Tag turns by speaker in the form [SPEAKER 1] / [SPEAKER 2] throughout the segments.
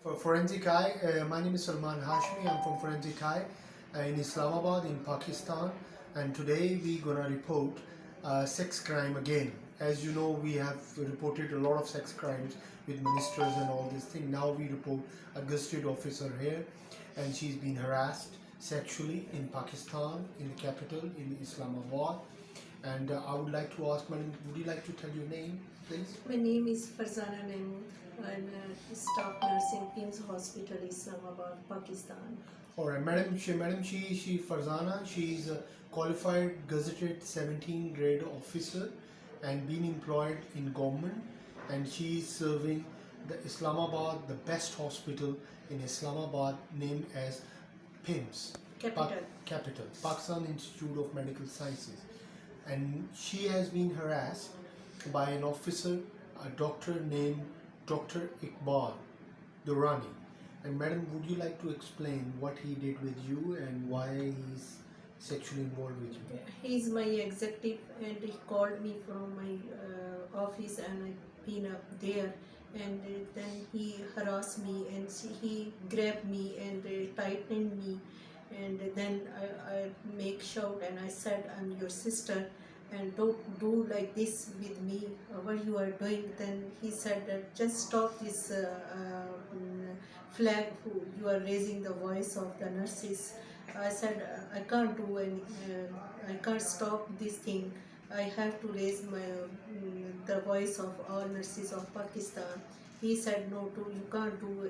[SPEAKER 1] For Forensic Eye, my name is Salman Hashmi. I'm from Forensic Eye in Islamabad in Pakistan, and today we're gonna report sex crime again. As you know, we have reported a lot of sex crimes with ministers and all this thing. Now we report a gazetted officer here, and she's been harassed sexually in Pakistan, in the capital, in Islamabad. And I would like to ask, madam, would you like to tell your name, please?
[SPEAKER 2] My name is Farzana Mahmood. I'm a staff nurse in PIMS Hospital, Islamabad, Pakistan.
[SPEAKER 1] Alright, she Farzana, she is a qualified gazetted 17 grade officer and been employed in government, and she is serving the Islamabad, the best hospital in Islamabad, named as PIMS Capital, Pakistan Institute of Medical Sciences. And she has been harassed by an officer, a doctor named Dr. Iqbal Durrani. And madam, would you like to explain what he did with you and why he's sexually involved with you?
[SPEAKER 2] He's my executive, and he called me from my office, and I've been up there. And then he harassed me, and he grabbed me and tightened me. And then I make shout, and I said, "I'm your sister, and don't do like this with me. What you are doing?" Then he said that just stop this flag. You are raising the voice of the nurses. I said I can't do any. I can't stop this thing. I have to raise the voice of all nurses of Pakistan. He said no, you can't do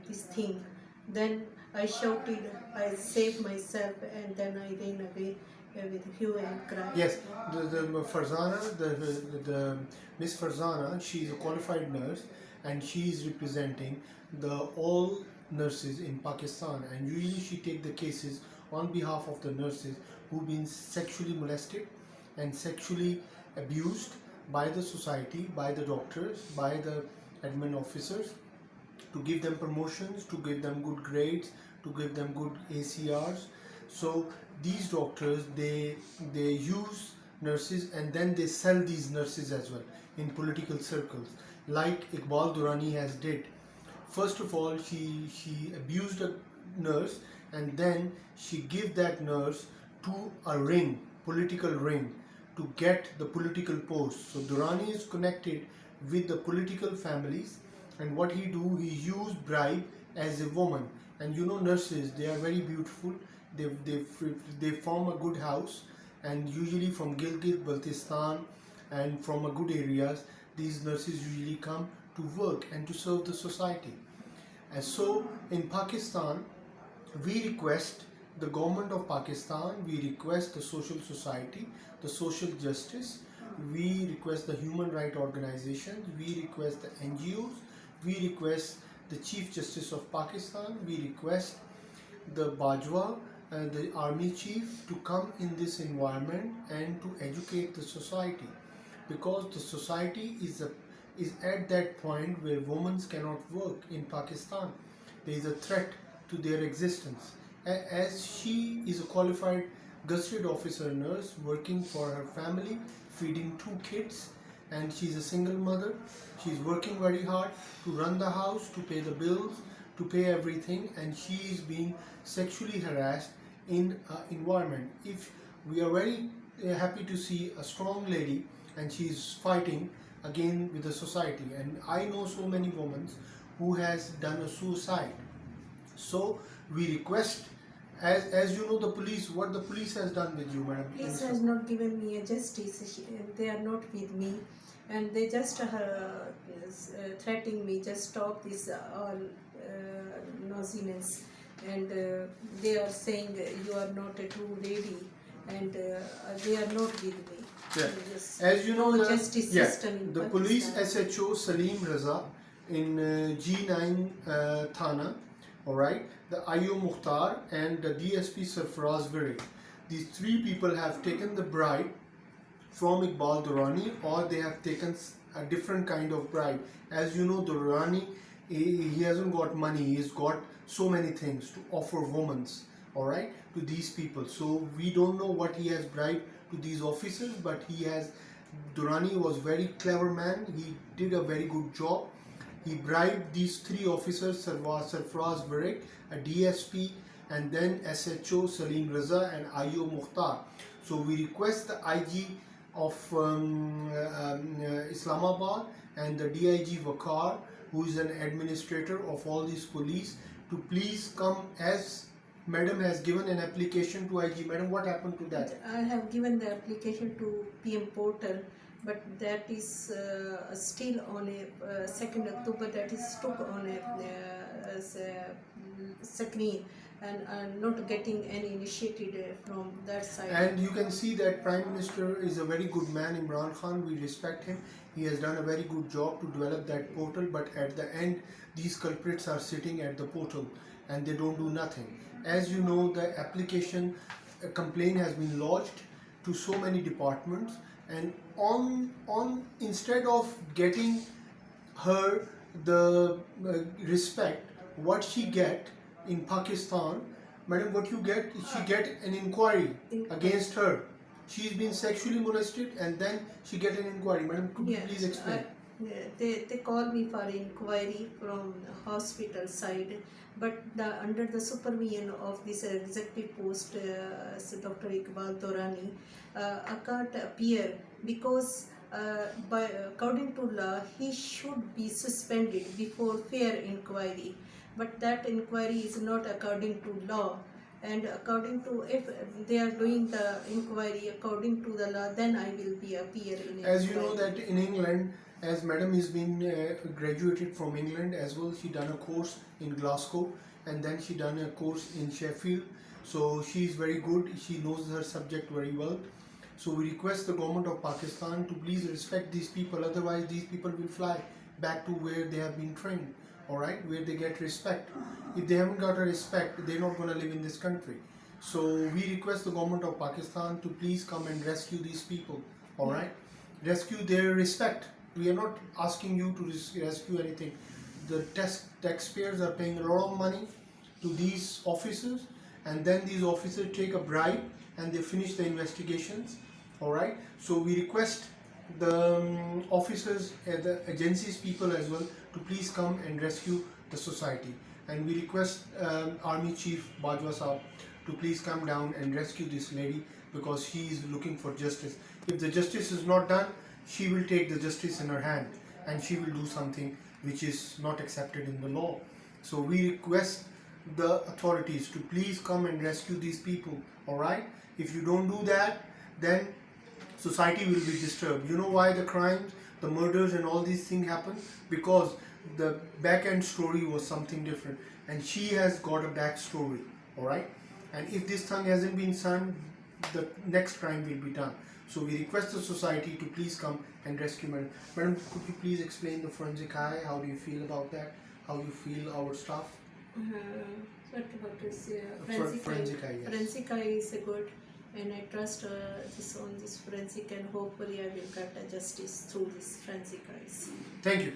[SPEAKER 2] this thing. Then I shouted, I saved myself, and then I ran away with hue and cry.
[SPEAKER 1] Yes, the Farzana, the Miss Farzana, she is a qualified nurse, and she is representing the all nurses in Pakistan, and usually she take the cases on behalf of the nurses who've been sexually molested and sexually abused by the society, by the doctors, by the admin officers, to give them promotions, to give them good grades, to give them good ACRs. So these doctors, they use nurses, and then they sell these nurses as well in political circles, like Iqbal Durrani has did. First of all, she abused a nurse, and then she give that nurse to a ring, political ring, to get the political post. So Durrani is connected with the political families, and what he do, he use bribe as a woman. And you know, nurses, they are very beautiful. They form a good house, and usually from Gilgit, Baltistan, and from a good areas, these nurses usually come to work and to serve the society. And so in Pakistan, we request the government of Pakistan, we request the social society, the social justice, we request the human rights organizations, we request the NGOs, we request the Chief Justice of Pakistan, we request the Bajwa, the army chief, to come in this environment and to educate the society, because the society is at that point where women cannot work in Pakistan. There is a threat to their existence. As she is a qualified gazetted officer nurse working for her family, feeding 2 kids, and she's a single mother. She's working very hard to run the house, to pay the bills, to pay everything, and she is being sexually harassed in an environment. If we are very happy to see a strong lady, and she is fighting again with the society, and I know so many women who has done a suicide. So we request, as you know, the police, what the police has done with you, madam?
[SPEAKER 2] Police has not given me a justice. They are not with me, and they just threatening me, just stop this all noisiness. And they are saying you are not a true lady, and they are not with me.
[SPEAKER 1] Yeah.
[SPEAKER 2] Yes.
[SPEAKER 1] As you know,
[SPEAKER 2] no justice system in
[SPEAKER 1] the
[SPEAKER 2] Pakistan.
[SPEAKER 1] police SHO Salim Raza in G9 Thana, alright, the IO Mukhtar and the DSP Sarfaraz Viri. These 3 people have taken the bribe from Iqbal Durrani, or they have taken a different kind of bribe. As you know, Durrani, he hasn't got money, he's got so many things to offer women, alright, to these people. So we don't know what he has bribed to these officers, but Durrani was very clever man, he did a very good job, he bribed these three officers, Sarfraz Varek, a DSP, and then SHO Salim Raza and IO Mukhtar. So we request the IG of Islamabad and the DIG Wakar, who is an administrator of all these police, to please come, as Madam has given an application to IG. Madam, what happened to that?
[SPEAKER 2] I have given the application to PM portal, but that is still on a 2nd October, that is stuck on a screen, and not getting any initiative from that side.
[SPEAKER 1] And you can see that Prime Minister is a very good man, Imran Khan. We respect him. He has done a very good job to develop that portal, but at the end, these culprits are sitting at the portal and they don't do nothing. As you know, the application complaint has been lodged to so many departments, and instead of getting her the respect what she get in Pakistan, madam, what you get, she get an inquiry against her. She's been sexually molested and then she get an inquiry. Madam, could you please explain?
[SPEAKER 2] They call me for inquiry from hospital side, but under the supervision of this executive post, Dr. Iqbal Dorani, I can't appear because according to law he should be suspended before fair inquiry, but that inquiry is not according to law. And according to, if they are doing the inquiry according to the law, then I will be appearing.
[SPEAKER 1] As you know that in England, as Madam has been graduated from England as well, she done a course in Glasgow and then she done a course in Sheffield. So she is very good. She knows her subject very well. So we request the government of Pakistan to please respect these people. Otherwise, these people will fly back to where they have been trained. Alright, where they get respect. If they haven't got a respect, they're not going to live in this country. So we request the government of Pakistan to please come and rescue these people. Alright, rescue their respect. We are not asking you to rescue anything. The taxpayers are paying a lot of money to these officers, and then these officers take a bribe and they finish the investigations. Alright, so we request the officers, the agencies people as well, to please come and rescue the society. And we request Army Chief Bajwa Saab to please come down and rescue this lady, because she is looking for justice. If the justice is not done, she will take the justice in her hand and she will do something which is not accepted in the law. So we request the authorities to please come and rescue these people. Alright, if you don't do that, then society will be disturbed. You know why the crimes, the murders and all these things happen? Because the back end story was something different, and she has got a back story. Alright, and if this thing hasn't been done, the next crime will be done. So we request the society to please come and rescue Madam. Madam, could you please explain the forensic eye? How do you feel about that? How you feel our staff?
[SPEAKER 2] What is
[SPEAKER 1] Forensic eye, yes.
[SPEAKER 2] Forensic eye is good, and I trust this forensic, and hopefully I will get a justice through this forensic eyes.
[SPEAKER 1] Thank you.